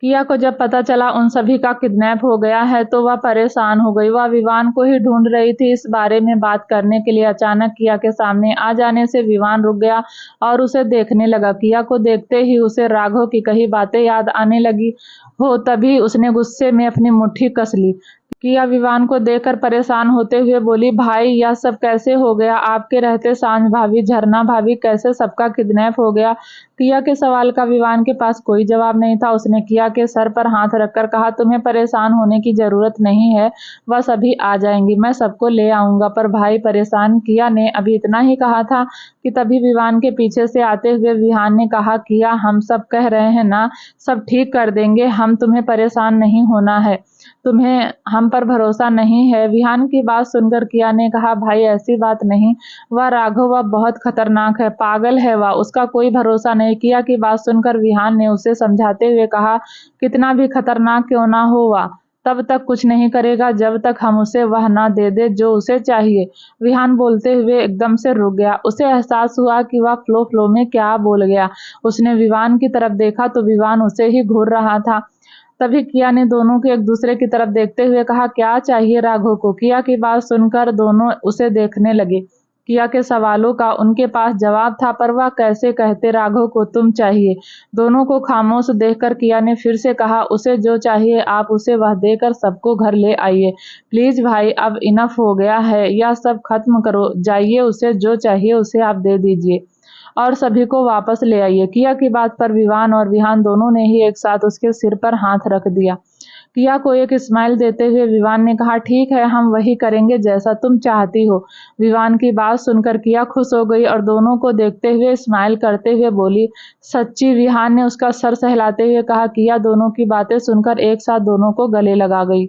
किया को जब पता चला उन सभी का किडनैप हो गया है तो वह परेशान हो गई। वह विवान को ही ढूंढ रही थी इस बारे में बात करने के लिए। अचानक किया के सामने आ जाने से विवान रुक गया और उसे देखने लगा। किया को देखते ही उसे राघव की कही बातें याद आने लगी हो। तभी उसने गुस्से में अपनी मुट्ठी कस ली। किया विवान को देखकर परेशान होते हुए बोली, भाई यह सब कैसे हो गया? आपके रहते सांझ भाभी, झरना भाभी, कैसे सबका किडनैप हो गया? किया के सवाल का विवान के पास कोई जवाब नहीं था। उसने किया के सर पर हाथ रखकर कहा, तुम्हें परेशान होने की जरूरत नहीं है, वह सभी आ जाएंगी, मैं सबको ले आऊंगा। पर भाई परेशान, किया ने अभी इतना ही कहा था कि तभी विवान के पीछे से आते हुए विहान ने कहा, किया हम सब कह रहे हैं ना, सब ठीक कर देंगे, हम तुम्हें परेशान नहीं होना है, तुम्हें हम पर भरोसा नहीं है? विहान की बात सुनकर किया ने कहा, भाई ऐसी बात नहीं, वह राघव वह बहुत खतरनाक है, पागल है वह, उसका कोई भरोसा नहीं। किया की बात सुनकर विहान ने उसे समझाते हुए कहा, कितना भी खतरनाक क्यों ना हो वह तब तक कुछ नहीं करेगा जब तक हम उसे वह ना दे दे जो उसे चाहिए। विहान बोलते हुए एकदम से रुक गया। उसे एहसास हुआ कि वह फ्लो में क्या बोल गया। उसने विवान की तरफ देखा तो विवान उसे ही घूर रहा था। तभी किया ने दोनों के एक दूसरे की तरफ देखते हुए कहा, क्या चाहिए राघव को? किया की बात सुनकर दोनों उसे देखने लगे। किया के सवालों का उनके पास जवाब था, पर वह कैसे कहते राघव को तुम चाहिए? दोनों को खामोश देखकर किया ने फिर से कहा, उसे जो चाहिए आप उसे वह देकर सबको घर ले आइए। प्लीज भाई अब इनफ हो गया है, यह सब खत्म करो, जाइए, उसे जो चाहिए उसे आप दे दीजिए और सभी को वापस ले आइए। किया की बात पर विवान और विहान दोनों ने ही एक साथ उसके सिर पर हाथ रख दिया। किया को एक स्माइल देते हुए विवान ने कहा, ठीक है, हम वही करेंगे जैसा तुम चाहती हो। विवान की बात सुनकर किया खुश हो गई और दोनों को देखते हुए स्माइल करते हुए बोली, सच्ची? विहान ने उसका सर सहलाते हुए कहा। किया दोनों की बातें सुनकर एक साथ दोनों को गले लगा गई।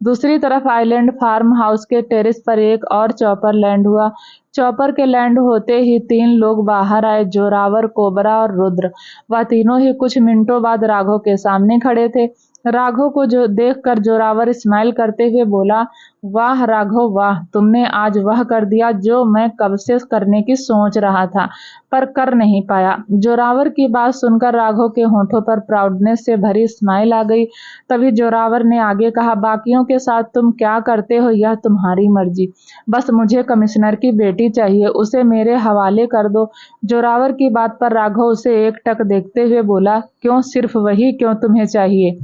दूसरी तरफ आइलैंड फार्म हाउस के टेरेस पर एक और चॉपर लैंड हुआ। चॉपर के लैंड होते ही 3 लोग बाहर आए, जोरावर, कोबरा और रुद्र। वह तीनों ही कुछ मिनटों बाद राघव के सामने खड़े थे। राघव को जो देखकर जोरावर स्माइल करते हुए बोला, वाह राघव वाह, तुमने आज वह कर दिया जो मैं कब से करने की सोच रहा था पर कर नहीं पाया। जोरावर की बात सुनकर राघव के होठों पर प्राउडनेस से भरी स्माइल आ गई। तभी जोरावर ने आगे कहा, बाकियों के साथ तुम क्या करते हो यह तुम्हारी मर्जी, बस मुझे कमिश्नर की बेटी चाहिए, उसे मेरे हवाले कर दो। जोरावर की बात पर राघव उसे एकटक देखते हुए बोला, क्यों, सिर्फ वही क्यों तुम्हें चाहिए?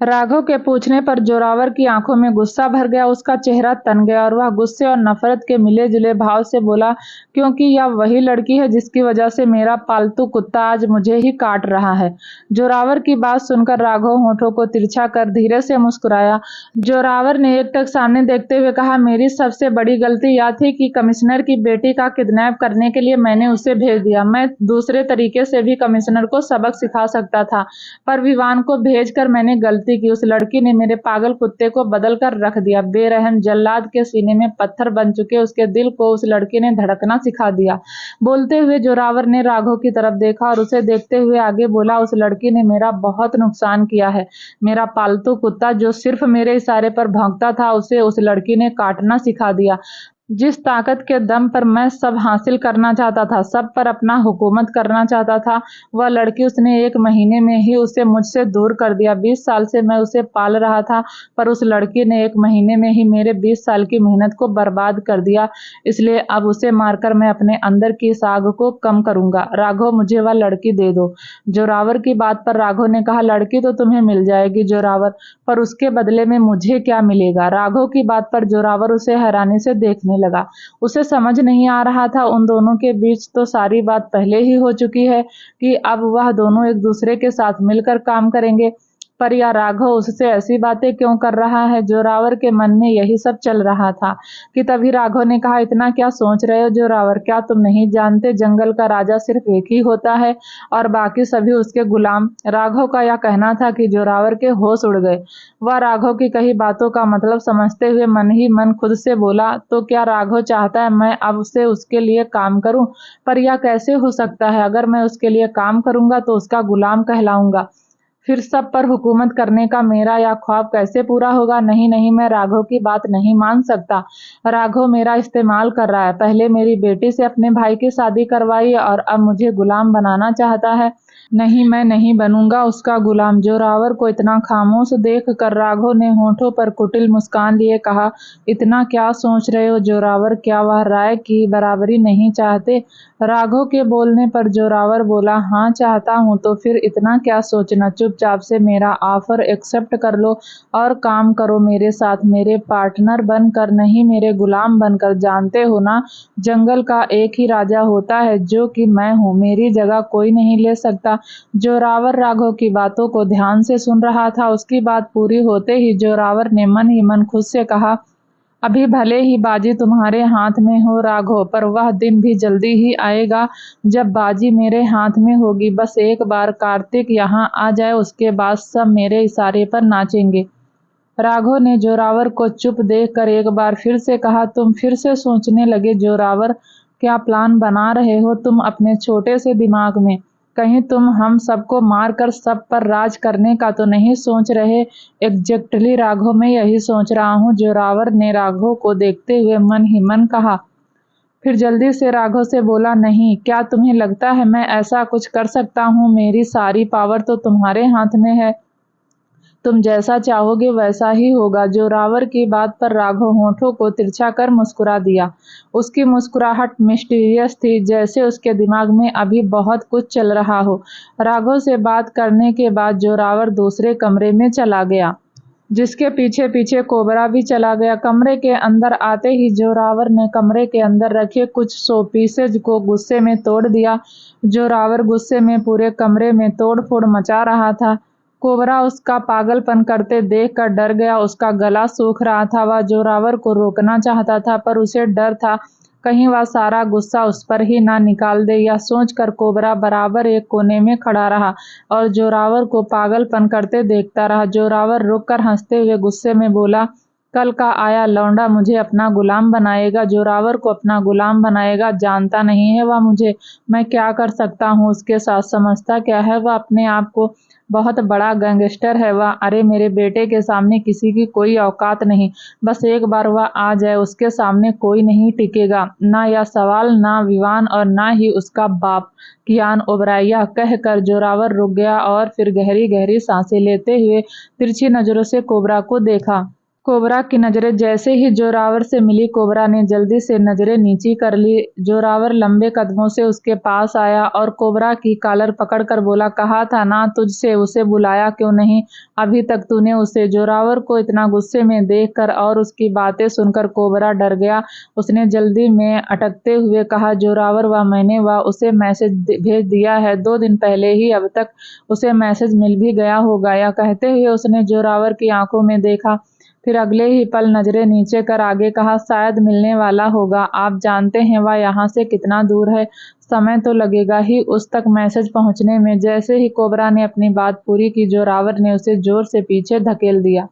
राघव के पूछने पर जोरावर की आंखों में गुस्सा भर गया। उसका चेहरा तन गया और वह गुस्से और नफरत के मिले जुले भाव से बोला, क्योंकि यह वही लड़की है जिसकी वजह से मेरा पालतू कुत्ता आज मुझे ही काट रहा है। जोरावर की बात सुनकर राघव होठों को तिरछा कर धीरे से मुस्कुराया। जोरावर ने एकटक सामने देखते हुए कहा, मेरी सबसे बड़ी गलती यह थी कि कमिश्नर की बेटी का किडनैप करने के लिए मैंने उसे भेज दिया। मैं दूसरे तरीके से भी कमिश्नर को सबक सिखा सकता था, पर विवान को भेजकर मैंने गलती की। उस लड़की ने मेरे पागल कुत्ते को बदल कर रख दिया। बेरहम जल्लाद के सीने में पत्थर बन चुके उसके दिल को उस लड़की ने धड़कना सिखा दिया। बोलते हुए जोरावर ने राघव की तरफ देखा और उसे देखते हुए आगे बोला, उस लड़की ने मेरा बहुत नुकसान किया है। मेरा पालतू कुत्ता जो सिर्फ मेरे इशारे पर भौंकता था, उसे उस लड़की ने काटना सिखा दिया। जिस ताकत के दम पर मैं सब हासिल करना चाहता था, सब पर अपना हुकूमत करना चाहता था, वह लड़की उसने 1 महीने में ही उसे मुझसे दूर कर दिया। 20 साल से मैं उसे पाल रहा था, पर उस लड़की ने 1 महीने में ही मेरे 20 साल की मेहनत को बर्बाद कर दिया। इसलिए अब उसे मारकर मैं अपने अंदर की इस आग को कम करूंगा। राघव, मुझे वह लड़की दे दो। जोरावर की बात पर राघव ने कहा, लड़की तो तुम्हें मिल जाएगी जोरावर, पर उसके बदले में मुझे क्या मिलेगा? राघव की बात पर जोरावर उसे हैरानी से देखने लगा। उसे समझ नहीं आ रहा था, उन दोनों के बीच तो सारी बात पहले ही हो चुकी है कि अब वह दोनों एक दूसरे के साथ मिलकर काम करेंगे। पर यह राघव उससे ऐसी बातें क्यों कर रहा है? जोरावर के मन में यही सब चल रहा था कि तभी राघव ने कहा, इतना क्या सोच रहे हो जोरावर? क्या तुम नहीं जानते जंगल का राजा सिर्फ एक ही होता है और बाकी सभी उसके गुलाम? राघव का यह कहना था कि जोरावर के होश उड़ गए। वह राघव की कही बातों का मतलब समझते हुए मन ही मन खुद से बोला, तो क्या राघव चाहता है मैं अब से उसके लिए काम करूं? पर यह कैसे हो सकता है? अगर मैं उसके लिए काम करूंगा तो उसका गुलाम कहलाऊंगा। फिर सब पर हुकूमत करने का मेरा यह ख्वाब कैसे पूरा होगा? नहीं नहीं, मैं राघव की बात नहीं मान सकता। राघव मेरा इस्तेमाल कर रहा है। पहले मेरी बेटी से अपने भाई की शादी करवाई और अब मुझे गुलाम बनाना चाहता है। नहीं, मैं नहीं बनूंगा उसका गुलाम। जोरावर को इतना खामोश देख कर राघव ने होठों पर कुटिल मुस्कान लिए कहा, इतना क्या सोच रहे हो जोरावर? क्या वह राय की बराबरी नहीं चाहते? राघव के बोलने पर जोरावर बोला, हाँ चाहता हूँ। तो फिर इतना क्या सोचना, चुपचाप से मेरा ऑफर एक्सेप्ट कर लो और काम करो मेरे साथ, मेरे पार्टनर बनकर, नहीं मेरे गुलाम बनकर। जानते हो ना, जंगल का एक ही राजा होता है जो कि मैं हूँ, मेरी जगह कोई नहीं ले सकता। जोरावर राघव की बातों को ध्यान से सुन रहा था। उसकी बात पूरी होते ही जोरावर ने मन ही मन खुद से कहा, अभी भले ही बाजी तुम्हारे हाथ में हो राघव, पर वह दिन भी जल्दी ही आएगा जब बाजी मेरे हाथ में होगी। बस एक बार कार्तिक यहाँ आ जाए, उसके बाद सब मेरे इशारे पर नाचेंगे। राघव ने जोरावर को चुप देखकर एक बार फिर से कहा, तुम फिर से सोचने लगे जोरावर? क्या प्लान बना रहे हो तुम अपने छोटे से दिमाग में? कहीं तुम हम सबको मारकर सब पर राज करने का तो नहीं सोच रहे? एग्जैक्टली राघव, मैं यही सोच रहा हूँ, जोरावर ने राघव को देखते हुए मन ही मन कहा। फिर जल्दी से राघव से बोला, नहीं, क्या तुम्हें लगता है मैं ऐसा कुछ कर सकता हूँ? मेरी सारी पावर तो तुम्हारे हाथ में है, तुम जैसा चाहोगे वैसा ही होगा। जोरावर की बात पर राघव होठों को तिरछा कर मुस्कुरा दिया। उसकी मुस्कुराहट मिस्टीरियस थी, जैसे उसके दिमाग में अभी बहुत कुछ चल रहा हो। राघव से बात करने के बाद जोरावर दूसरे कमरे में चला गया, जिसके पीछे पीछे कोबरा भी चला गया। कमरे के अंदर आते ही जोरावर ने कमरे के अंदर रखे कुछ शोपीसेज को गुस्से में तोड़ दिया। जोरावर गुस्से में पूरे कमरे में तोड़ फोड़ मचा रहा था। कोबरा उसका पागलपन करते देखकर डर गया। उसका गला सूख रहा था। वह जोरावर को रोकना चाहता था, पर उसे डर था कहीं वह सारा गुस्सा उस पर ही ना निकाल दे। यह सोचकर कोबरा बराबर एक कोने में खड़ा रहा और जोरावर को पागलपन करते देखता रहा। जोरावर रुककर हंसते हुए गुस्से में बोला, कल का आया लौंडा मुझे अपना गुलाम बनाएगा, जोरावर को अपना गुलाम बनाएगा। जानता नहीं है वह मुझे, मैं क्या कर सकता हूँ उसके साथ? समझता क्या है वह अपने आप को? बहुत बड़ा गैंगस्टर है वह। अरे मेरे बेटे के सामने किसी की कोई औकात नहीं। बस एक बार वह आ जाए, उसके सामने कोई नहीं टिकेगा, ना यह सवाल, ना विवान और ना ही उसका बाप कियान ओबराय। यह कहकर जोरावर रुक गया और फिर गहरी गहरी सांसें लेते हुए तिरछी नजरों से कोबरा को देखा। कोबरा की नजरें जैसे ही जोरावर से मिली, कोबरा ने जल्दी से नजरें नीची कर ली। जोरावर लंबे कदमों से उसके पास आया और कोबरा की कॉलर पकड़कर बोला, कहा था ना तुझसे, उसे बुलाया क्यों नहीं अभी तक तूने उसे? जोरावर को इतना गुस्से में देखकर और उसकी बातें सुनकर कोबरा डर गया। उसने जल्दी में अटकते हुए कहा, जोरावर, वह उसे मैसेज भेज दिया है 2 दिन पहले ही, अब तक उसे मैसेज मिल भी गया होगा। यह कहते हुए उसने जोरावर की आंखों में देखा, फिर अगले ही पल नजरें नीचे कर आगे कहा, शायद मिलने वाला होगा। आप जानते हैं वह यहाँ से कितना दूर है? समय तो लगेगा ही उस तक मैसेज पहुँचने में। जैसे ही कोबरा ने अपनी बात पूरी की, जोरावर ने उसे जोर से पीछे धकेल दिया।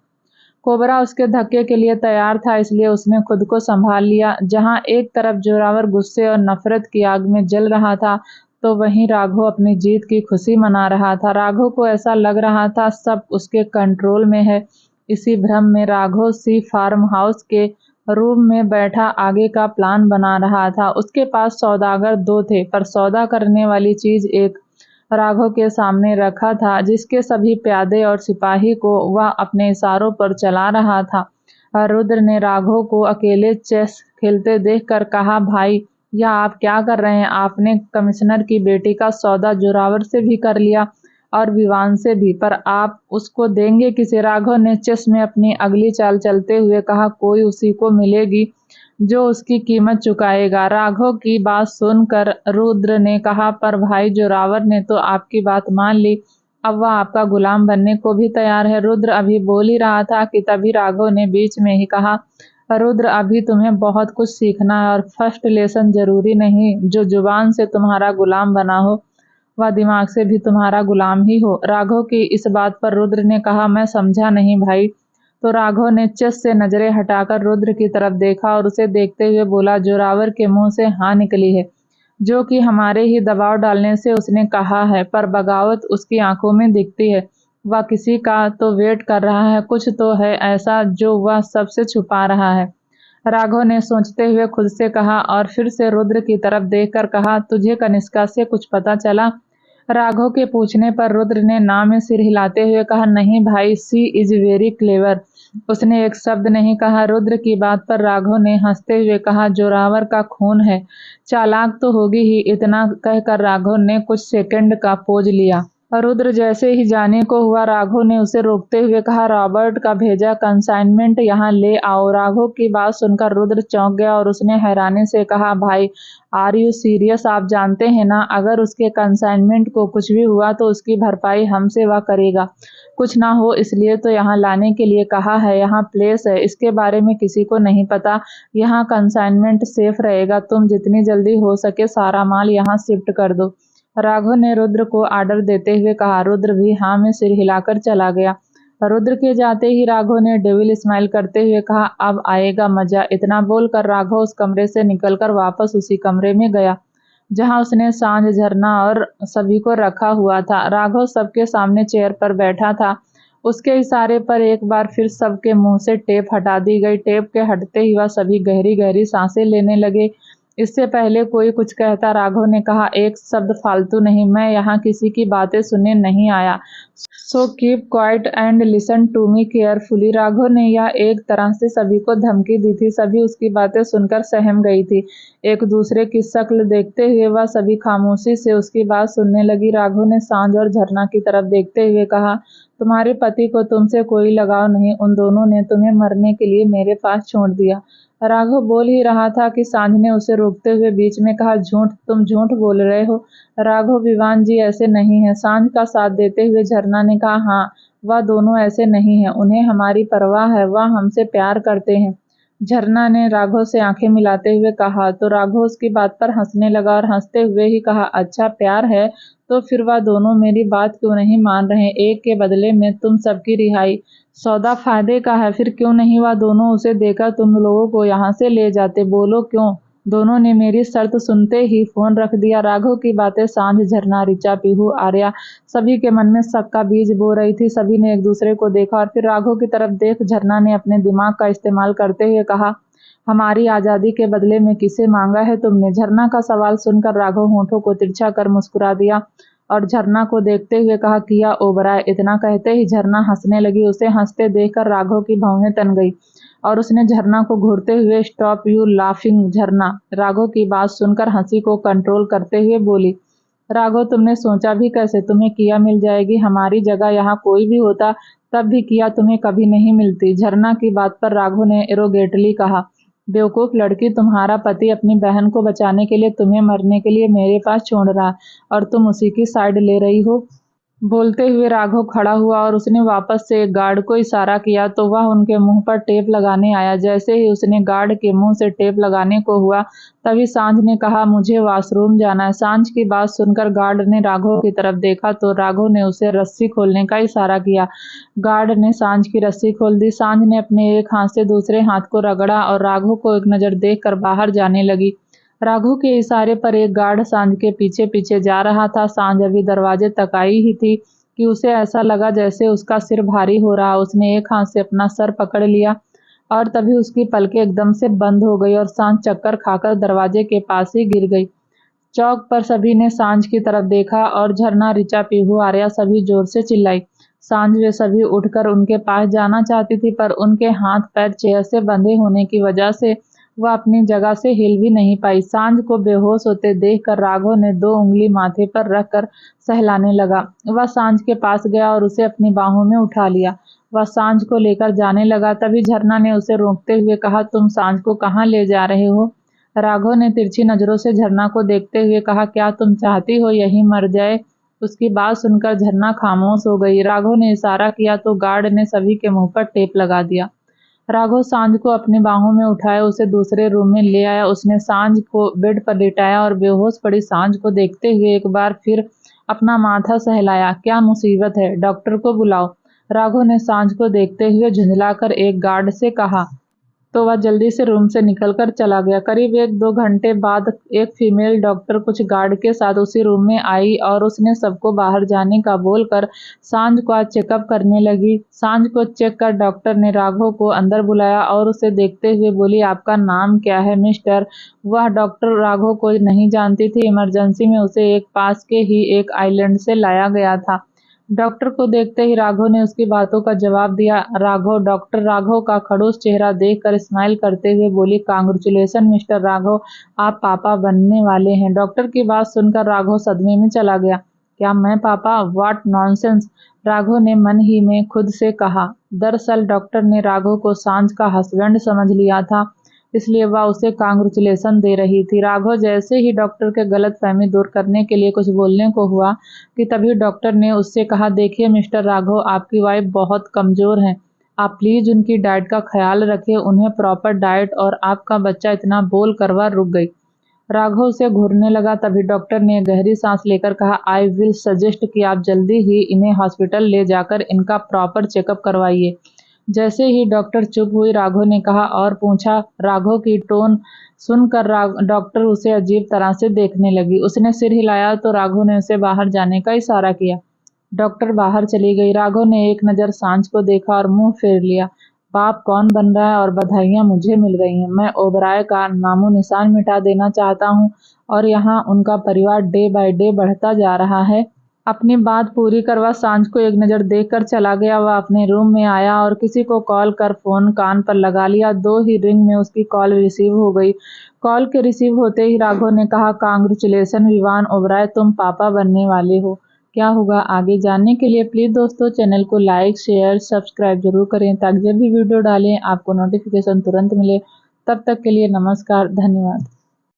कोबरा उसके धक्के के लिए तैयार था, इसलिए उसने खुद को संभाल लिया। जहाँ एक तरफ जोरावर गुस्से और नफरत की आग में जल रहा था, तो वहीं राघव अपनी जीत की खुशी मना रहा था। राघव को ऐसा लग रहा था सब उसके कंट्रोल में है। इसी भ्रम में राघव सी फार्म हाउस के रूम में बैठा आगे का प्लान बना रहा था। उसके पास सौदागर 2 थे, पर सौदा करने वाली चीज एक राघव के सामने रखा था, जिसके सभी प्यादे और सिपाही को वह अपने इशारों पर चला रहा था। रुद्र ने राघव को अकेले चेस खेलते देखकर कहा, भाई यह आप क्या कर रहे हैं? आपने कमिश्नर की बेटी का सौदा जोरावर से भी कर लिया और विवान से भी, पर आप उसको देंगे किसे? राघव ने चेस में अपनी अगली चाल चलते हुए कहा, कोई उसी को मिलेगी जो उसकी कीमत चुकाएगा। राघव की बात सुनकर रुद्र ने कहा, पर भाई जोरावर ने तो आपकी बात मान ली, अब वह आपका गुलाम बनने को भी तैयार है। रुद्र अभी बोल ही रहा था कि तभी राघव ने बीच में ही कहा, रुद्र अभी तुम्हें बहुत कुछ सीखना है और फर्स्ट लेसन जरूरी नहीं जो जुबान से तुम्हारा गुलाम बना हो वह दिमाग से भी तुम्हारा गुलाम ही हो। राघव की इस बात पर रुद्र ने कहा, मैं समझा नहीं भाई। तो राघव ने चस से नजरें हटाकर रुद्र की तरफ देखा और उसे देखते हुए बोला, जोरावर के मुंह से हाँ निकली है, जो कि हमारे ही दबाव डालने से उसने कहा है, पर बगावत उसकी आंखों में दिखती है। वह किसी का तो वेट कर रहा है, कुछ तो है ऐसा जो वह सबसे छुपा रहा है। राघव ने सोचते हुए खुद से कहा और फिर से रुद्र की तरफ देखकर कहा, तुझे कनिष्का से कुछ पता चला? राघव के पूछने पर रुद्र ने ना में सिर हिलाते हुए कहा, नहीं भाई, सी इज वेरी क्लेवर। उसने एक शब्द नहीं कहा। रुद्र की बात पर राघव ने हंसते हुए कहा, जोरावर का खून है, चालाक तो होगी ही। इतना कहकर राघव ने कुछ सेकंड का पोज लिया। रुद्र जैसे ही जाने को हुआ, राघव ने उसे रोकते हुए कहा, रॉबर्ट का भेजा कंसाइनमेंट यहाँ ले आओ। राघव की बात सुनकर रुद्र चौंक गया और उसने हैरानी से कहा, भाई आर यू सीरियस? आप जानते हैं ना, अगर उसके कंसाइनमेंट को कुछ भी हुआ तो उसकी भरपाई हमसे वह करेगा। कुछ ना हो इसलिए तो यहाँ लाने के लिए कहा है। यहाँ प्लेस है, इसके बारे में किसी को नहीं पता। यहाँ कंसाइनमेंट सेफ रहेगा। तुम जितनी जल्दी हो सके सारा माल यहाँ शिफ्ट कर दो। राघव ने रुद्र को आर्डर देते हुए कहा। रुद्र भी हाँ में सिर हिलाकर चला गया। रुद्र के जाते ही राघव ने डेविल स्माइल करते हुए कहा, अब आएगा मजा। इतना बोलकर राघव उस कमरे से निकलकर वापस उसी कमरे में गया जहां उसने सांझ, झरना और सभी को रखा हुआ था। राघव सबके सामने चेयर पर बैठा था। उसके इशारे पर एक बार फिर सबके मुंह से टेप हटा दी गई। टेप के हटते ही वह सभी गहरी गहरी सांसें लेने लगे। इससे पहले कोई कुछ कहता, राघव ने कहा, एक शब्द फालतू नहीं, मैं यहाँ किसी की बातें सुनने नहीं आया। So keep quiet and listen to me carefully. Raghav ने यह एक तरह से सभी को धमकी दी थी। सभी उसकी बातें सुनकर सहम गई थी। एक दूसरे की शक्ल देखते हुए वह सभी खामोशी से उसकी बात सुनने लगी। राघव ने सांझ और झरना की तरफ देखते हुए कहा, तुम्हारे पति को तुमसे कोई लगाव नहीं, उन दोनों ने तुम्हें मरने के लिए मेरे पास छोड़ दिया। राघव बोल ही रहा था कि सांझ ने उसे रोकते हुए बीच में कहा, झूठ, तुम झूठ बोल रहे हो राघव, विवान जी ऐसे नहीं है। सांझ का साथ देते हुए झरना ने कहा, हाँ, वह दोनों ऐसे नहीं है, उन्हें हमारी परवाह है, वह हमसे प्यार करते हैं। झरना ने राघव से आंखें मिलाते हुए कहा। तो राघव उसकी बात पर हंसने लगा और हंसते हुए ही कहा, अच्छा प्यार है तो फिर वह दोनों मेरी बात क्यों नहीं मान रहे? एक के बदले में तुम सबकी रिहाई, सौदा फायदे का है, फिर क्यों नहीं वह दोनों उसे देकर तुम लोगों को यहाँ से ले जाते? बोलो क्यों? दोनों ने मेरी शर्त सुनते ही फोन रख दिया। राघव की बातें सांझ, झरना, ऋचा, पीहू, आर्या सभी के मन में शक का बीज बो रही थी। सभी ने एक दूसरे को देखा और फिर राघव की तरफ देख झरना ने अपने दिमाग का इस्तेमाल करते हुए कहा, हमारी आजादी के बदले में किसे मांगा है तुमने? झरना का सवाल सुनकर राघव होठों को तिरछा कर मुस्कुरा दिया और झरना को देखते हुए कहा, किया ओबराय। इतना कहते ही झरना हंसने लगी। उसे हंसते देखकर राघव की भौहें तन गई और उसने झरना को घूरते हुए, स्टॉप यू लाफिंग झरना। राघव की बात सुनकर हंसी को कंट्रोल करते हुए बोली, राघव तुमने सोचा भी कैसे? तुम्हें किया मिल जाएगी। हमारी जगह यहाँ कोई भी होता तब भी किया तुम्हें कभी नहीं मिलती। झरना की बात पर राघव ने एरोगेटली कहा, बेवकूफ लड़की, तुम्हारा पति अपनी बहन को बचाने के लिए तुम्हें मरने के लिए मेरे पास छोड़ रहा और तुम उसी की साइड ले रही हो। बोलते हुए राघव खड़ा हुआ और उसने वापस से एक गार्ड को इशारा किया तो वह उनके मुंह पर टेप लगाने आया। जैसे ही उसने गार्ड के मुंह से टेप लगाने को हुआ तभी सांझ ने कहा, मुझे वॉशरूम जाना है। सांझ की बात सुनकर गार्ड ने राघव की तरफ देखा तो राघव ने उसे रस्सी खोलने का इशारा किया। गार्ड ने सांझ की रस्सी खोल दी। सांझ ने अपने एक हाथ से दूसरे हाथ को रगड़ा और राघव को एक नजर देखकर बाहर जाने लगी। राघव के इशारे पर एक गार्ड सांझ के पीछे पीछे जा रहा था। सांझ अभी दरवाजे तक आई ही थी कि उसे ऐसा लगा जैसे उसका सिर भारी हो रहा। उसने एक हाथ से अपना सर पकड़ लिया और तभी उसकी पलकें एकदम से बंद हो गई और सांझ चक्कर खाकर दरवाजे के पास ही गिर गई। चौक पर सभी ने सांझ की तरफ देखा और झरना, ऋचा, पीहू, आर्या सभी जोर से चिल्लाई। सांझ वे सभी उठकर उनके पास जाना चाहती थी पर उनके हाथ पैर चेयर से बंधे होने की वजह से वह अपनी जगह से हिल भी नहीं पाई। सांझ को बेहोश होते देखकर राघव ने 2 उंगली माथे पर रखकर सहलाने लगा। वह सांझ के पास गया और उसे अपनी बाहों में उठा लिया। वह सांझ को लेकर जाने लगा तभी झरना ने उसे रोकते हुए कहा, तुम सांझ को कहाँ ले जा रहे हो? राघव ने तिरछी नजरों से झरना को देखते हुए कहा, क्या तुम चाहती हो यही मर जाए? उसकी बात सुनकर झरना खामोश हो गई। राघव ने इशारा किया तो गार्ड ने सभी के मुंह पर टेप लगा दिया। राघव सांझ को अपनी बाहों में उठाया उसे दूसरे रूम में ले आया। उसने सांझ को बेड पर लिटाया और बेहोश पड़ी सांझ को देखते हुए एक बार फिर अपना माथा सहलाया। क्या मुसीबत है, डॉक्टर को बुलाओ। राघव ने सांझ को देखते हुए झुंझलाकर एक गार्ड से कहा, तो वह जल्दी से रूम से निकलकर चला गया। करीब 1-2 घंटे बाद एक फीमेल डॉक्टर कुछ गार्ड के साथ उसी रूम में आई और उसने सबको बाहर जाने का बोलकर सांझ को आज चेकअप करने लगी। सांझ को चेक कर डॉक्टर ने राघव को अंदर बुलाया और उसे देखते हुए बोली, आपका नाम क्या है मिस्टर? वह डॉक्टर राघव को नहीं जानती थी। इमरजेंसी में उसे एक पास के ही एक आइलैंड से लाया गया था। डॉक्टर को देखते ही राघव ने उसकी बातों का जवाब दिया। डॉक्टर राघव का खड़ूस चेहरा देखकर स्माइल करते हुए बोली, कांग्रेचुलेशन मिस्टर राघव, आप पापा बनने वाले हैं। डॉक्टर की बात सुनकर राघव सदमे में चला गया। क्या मैं पापा? व्हाट नॉनसेंस, राघव ने मन ही में खुद से कहा। दरअसल डॉक्टर ने राघव को सांझ का हस्बैंड समझ लिया था, इसलिए वह उसे कांग्रेचुलेशन दे रही थी। राघव जैसे ही डॉक्टर के गलतफहमी दूर करने के लिए कुछ बोलने को हुआ कि तभी डॉक्टर ने उससे कहा, देखिए मिस्टर राघव, आपकी वाइफ बहुत कमजोर हैं, आप प्लीज उनकी डाइट का ख्याल रखें, उन्हें प्रॉपर डाइट। और आपका बच्चा इतना बोल कर वह रुक गई। राघव उसे घूरने लगा। तभी डॉक्टर ने गहरी सांस लेकर कहा, आई विल सजेस्ट कि आप जल्दी ही इन्हें हॉस्पिटल ले जाकर इनका प्रॉपर चेकअप करवाइए। जैसे ही डॉक्टर चुप हुई, राघव ने कहा और पूछा। राघव की टोन सुनकर डॉक्टर उसे अजीब तरह से देखने लगी। उसने सिर हिलाया तो राघव ने उसे बाहर जाने का इशारा किया। डॉक्टर बाहर चली गई। राघव ने एक नज़र सांझ को देखा और मुंह फेर लिया। बाप कौन बन रहा है और बधाइयां मुझे मिल गई हैं। मैं ओबराय का नामो निशान मिटा देना चाहता हूं और यहाँ उनका परिवार डे बाय डे बढ़ता जा रहा है। अपनी बात पूरी कर वह सांझ को एक नज़र देखकर चला गया। वह अपने रूम में आया और किसी को कॉल कर फोन कान पर लगा लिया। 2 ही रिंग में उसकी कॉल रिसीव हो गई। कॉल के रिसीव होते ही राघव ने कहा, कांग्रेचुलेशन विवान ओबराय, तुम पापा बनने वाले हो। क्या होगा आगे जानने के लिए प्लीज़ दोस्तों चैनल को लाइक शेयर सब्सक्राइब जरूर करें, ताकि जब भी वीडियो डालें आपको नोटिफिकेशन तुरंत मिले। तब तक के लिए नमस्कार, धन्यवाद।